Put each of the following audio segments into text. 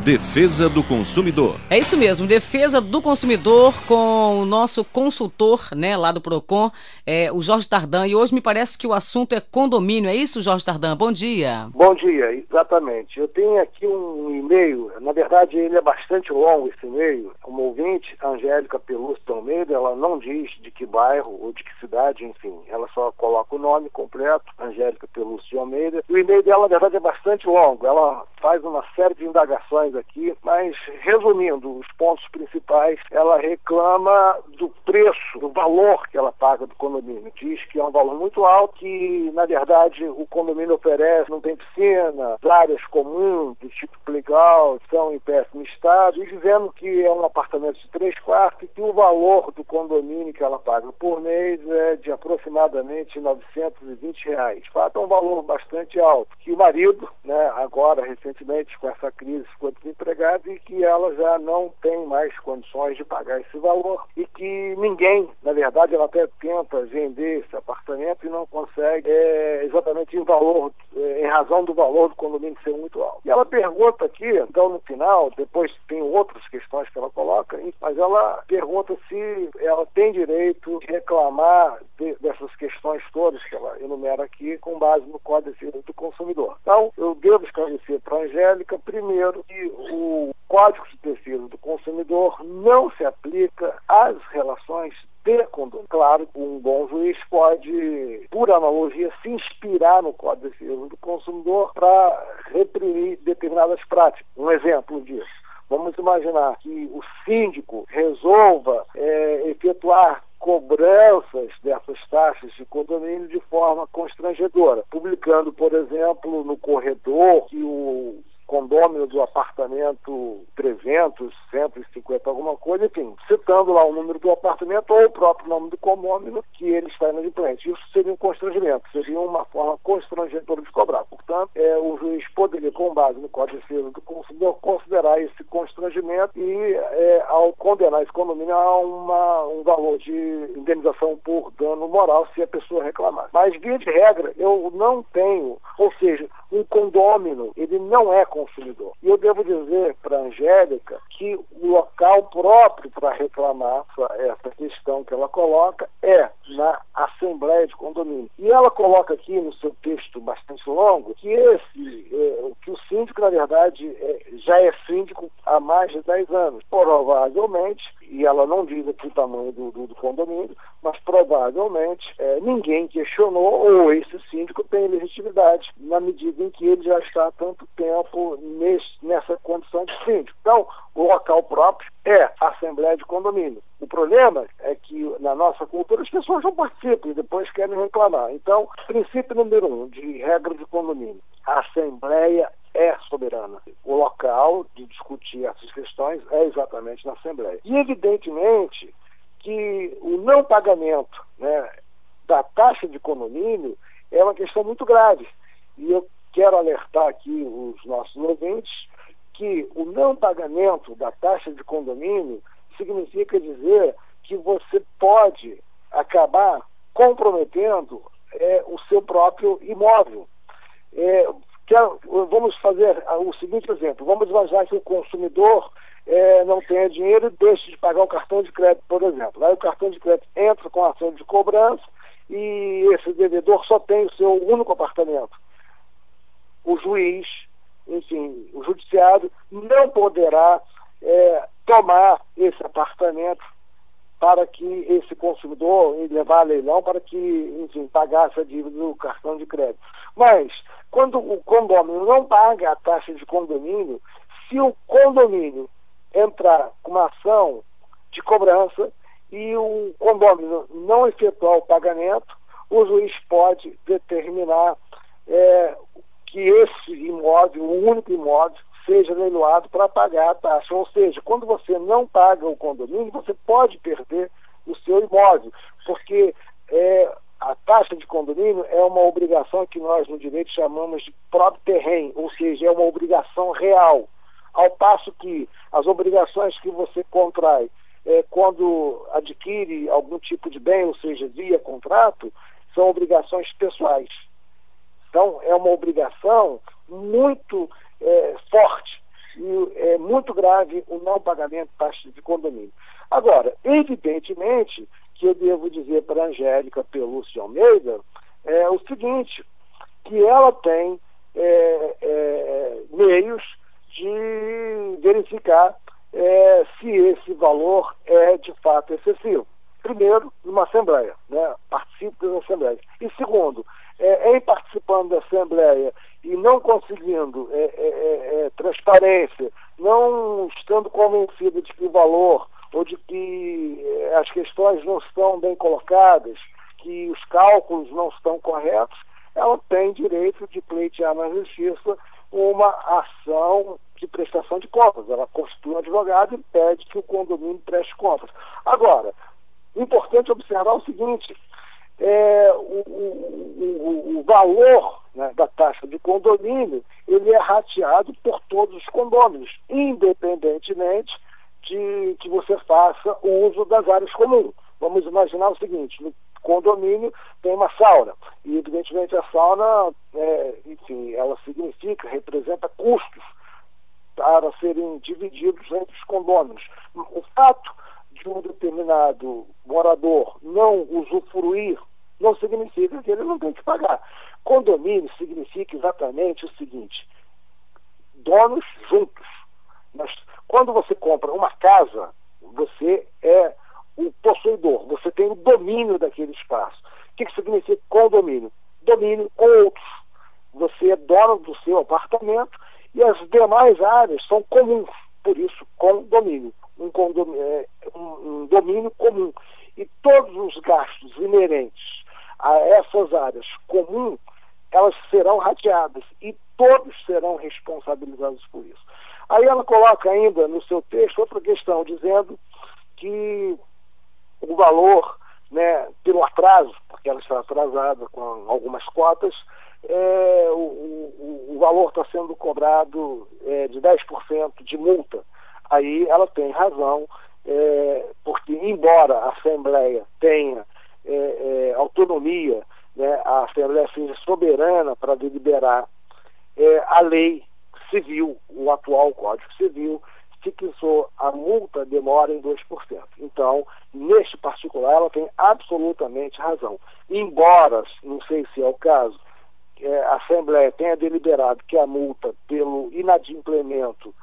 Defesa do Consumidor. É isso mesmo, Defesa do Consumidor com o nosso consultor, né, lá do Procon, o Jorge Tardan. E hoje me parece que o assunto é condomínio. É isso, Jorge Tardan? Bom dia. Bom dia, exatamente. Eu tenho aqui um e-mail, na verdade ele é bastante longo esse e-mail. Uma ouvinte, Angélica Pelúcio de Almeida, ela não diz de que bairro ou de que cidade, enfim. Ela só coloca o nome completo, Angélica Pelúcio de Almeida. O e-mail dela, na verdade, é bastante longo. Ela faz uma série de indagações aqui, mas resumindo os pontos principais, ela reclama do preço, do valor que ela paga do condomínio. Diz que é um valor muito alto, que na verdade o condomínio oferece, não tem piscina, áreas comuns do tipo playground, são em péssimo estado, e dizendo que é um apartamento de 3 quartos e que o valor do condomínio que ela paga por mês é de aproximadamente R$920. De fato é um valor bastante alto, que o marido, né, agora recentemente com essa crise ficou desempregado e que ela já não tem mais condições de pagar esse valor e que ninguém, na verdade ela até tenta vender esse apartamento e não consegue, exatamente em razão do valor do condomínio ser muito alto. E ela pergunta aqui, então no final, depois tem outras questões que ela coloca, mas ela pergunta se ela tem direito de reclamar dessas questões todas que ela enumera aqui com base no Código de Defesa do Consumidor. Então, eu devo esclarecer para a Angélica, primeiro, que o Código de Defesa do Consumidor não se aplica às relações de condomínio. Claro, um bom juiz pode, por analogia, se inspirar no Código de Defesa do Consumidor para reprimir determinadas práticas. Um exemplo disso. Vamos imaginar que o síndico resolva efetuar cobranças dessas taxas de condomínio de forma constrangedora, publicando, por exemplo, no corredor que o condômino do apartamento 300, 150, alguma coisa, enfim, citando lá o número do apartamento ou o próprio nome do condômino que ele está inadimplente. Isso seria um constrangimento, seria uma forma constrangedora de cobrar. Portanto, o juiz poderia, com base no Código de Defesa do Consumidor, considerar esse constrangimento e, ao condenar esse condomínio, a um valor de indenização por dano moral se a pessoa reclamar. Mas, via de regra, eu não tenho, ou seja, um condômino, ele não é consumidor. E eu devo dizer para a Angélica que o local próprio para reclamar essa questão que ela coloca é na Assembleia de Condomínio. E ela coloca aqui no seu texto bastante longo que que o síndico, na verdade, já é síndico há mais de 10 anos. Provavelmente, e ela não diz aqui o tamanho do condomínio, mas provavelmente ninguém questionou ou esse síndico tem legitimidade na medida em que ele já está há tanto tempo nessa condição de síndico. Então, o local próprio é a Assembleia de Condomínio. O problema é que na nossa cultura as pessoas não participam e depois querem reclamar. Então, princípio número 1 de regra de condomínio: a Assembleia é soberana. O local de discutir essas questões é exatamente na Assembleia. E evidentemente que o não pagamento, né, da taxa de condomínio é uma questão muito grave. E eu quero alertar aqui os nossos ouvintes que o não pagamento da taxa de condomínio significa dizer que você pode acabar comprometendo o seu próprio imóvel. Vamos fazer o seguinte exemplo. Vamos imaginar que o consumidor não tenha dinheiro e deixe de pagar o cartão de crédito, por exemplo. Aí o cartão de crédito entra com a ação de cobrança e esse devedor só tem o seu único apartamento. O juiz, enfim, o judiciário não poderá tomar esse apartamento para que esse consumidor levar a leilão para que, enfim, pagasse a dívida do cartão de crédito. Mas, quando o condomínio não paga a taxa de condomínio, se o condomínio entrar com uma ação de cobrança e o condomínio não efetuar o pagamento, o juiz pode determinar que esse imóvel, o único imóvel, seja leiloado para pagar a taxa. Ou seja, quando você não paga o condomínio, você pode perder o seu imóvel, porque a taxa de condomínio é uma obrigação que nós no direito chamamos de próprio terreno, ou seja, é uma obrigação real. Ao passo que as obrigações que você contrai quando adquire algum tipo de bem, ou seja, via contrato, são obrigações pessoais. Então, é uma obrigação muito forte e é muito grave o não pagamento de taxa de condomínio. Agora, evidentemente que eu devo dizer para a Angélica Pelúcio de Almeida o seguinte, que ela tem meios de verificar se esse valor é de fato excessivo. Primeiro, numa assembleia, né? Participe das assembleias. E segundo, em participando da assembleia e não conseguindo transparência, não estando convencido de que o valor ou de que as questões não estão bem colocadas, que os cálculos não estão corretos, ela tem direito de pleitear na justiça uma ação de prestação de contas. Ela constitui um advogado e pede que o condomínio preste contas. Agora, importante observar o seguinte, o valor, né, da taxa de condomínio, ele é rateado por todos os condôminos, independentemente de que você faça o uso das áreas comuns. Vamos imaginar o seguinte, no condomínio tem uma sauna, e evidentemente a sauna, enfim, ela representa custos para serem divididos entre os condôminos. O fato de um determinado morador não usufruir não significa que ele não tem que pagar. Condomínio significa exatamente o seguinte, donos juntos. Mas quando você compra uma casa, você é o possuidor, você tem o domínio daquele espaço. O que significa condomínio? Domínio com outros. Você é dono do seu apartamento e as demais áreas são comuns, por isso condomínio. Um domínio comum. E todos os gastos inerentes a essas áreas comuns, elas serão rateadas e todos serão responsabilizados por isso. Aí ela coloca ainda no seu texto outra questão, dizendo que o valor, né, pelo atraso, porque ela está atrasada com algumas cotas, o valor está sendo cobrado de 10% de multa. Aí ela tem razão, porque embora a Assembleia tenha autonomia, né, a Assembleia seja soberana para deliberar, a lei civil, o atual Código Civil, fixou a multa demora em 2%. Então, neste particular, ela tem absolutamente razão. Embora, não sei se é o caso, a Assembleia tenha deliberado que a multa pelo inadimplemento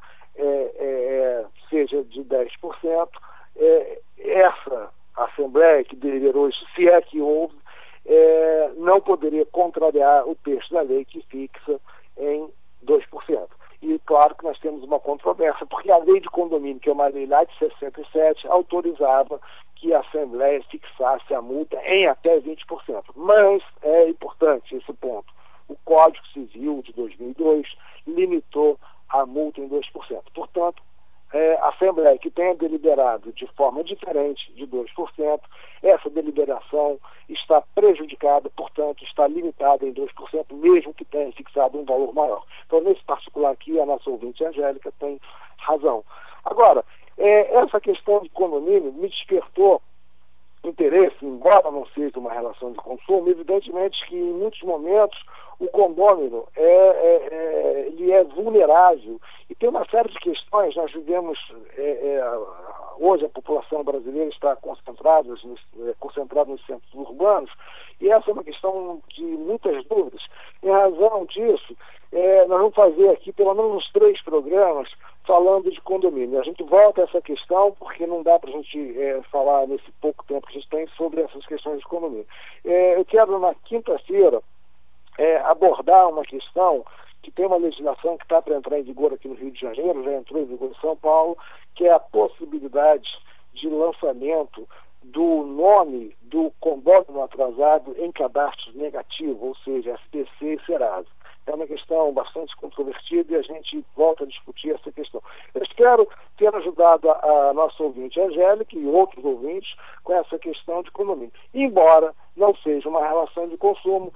seja de 10%, essa Assembleia que deliberou isso, se é que houve, não poderia contrariar o texto da lei que fixa em 2%. E claro que nós temos uma controvérsia, porque a lei de condomínio, que é uma lei lá de 67, autorizava que a Assembleia fixasse a multa em até 20%. Mas é importante esse ponto. O Código Civil de 2002 limitou a multa em 2%. Portanto, a Assembleia que tenha deliberado de forma diferente de 2%, essa deliberação está prejudicada, portanto, está limitada em 2%, mesmo que tenha fixado um valor maior. Então, nesse particular aqui, a nossa ouvinte Angélica tem razão. Agora, essa questão de condomínio me despertou interesse, embora não seja uma relação de consumo, evidentemente que em muitos momentos o condômino ele é vulnerável e tem uma série de questões. Nós vivemos, hoje a população brasileira está concentrada nos centros urbanos e essa é uma questão de muitas dúvidas. Em razão disso, nós vamos fazer aqui pelo menos uns 3 programas falando de condomínio. A gente volta a essa questão porque não dá para a gente falar nesse pouco tempo que a gente tem sobre essas questões de condomínio. Eu quero na quinta-feira abordar uma questão que tem uma legislação que está para entrar em vigor aqui no Rio de Janeiro, já entrou em vigor em São Paulo, que é a possibilidade de lançamento do nome do condômino atrasado em cadastro negativo, ou seja, SPC e Serasa. É uma questão bastante controvertida e a gente volta a discutir essa questão. Eu espero ter ajudado a nossa ouvinte Angélica e outros ouvintes com essa questão de condomínio. Embora não seja uma relação de consumo,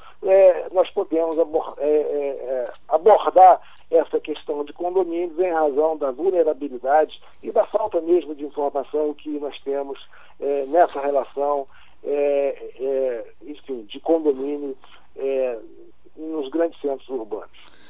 nós podemos abordar essa questão de condomínios em razão da vulnerabilidade e da falta mesmo de informação que nós temos nessa relação, enfim, de condomínio nos grandes centros urbanos.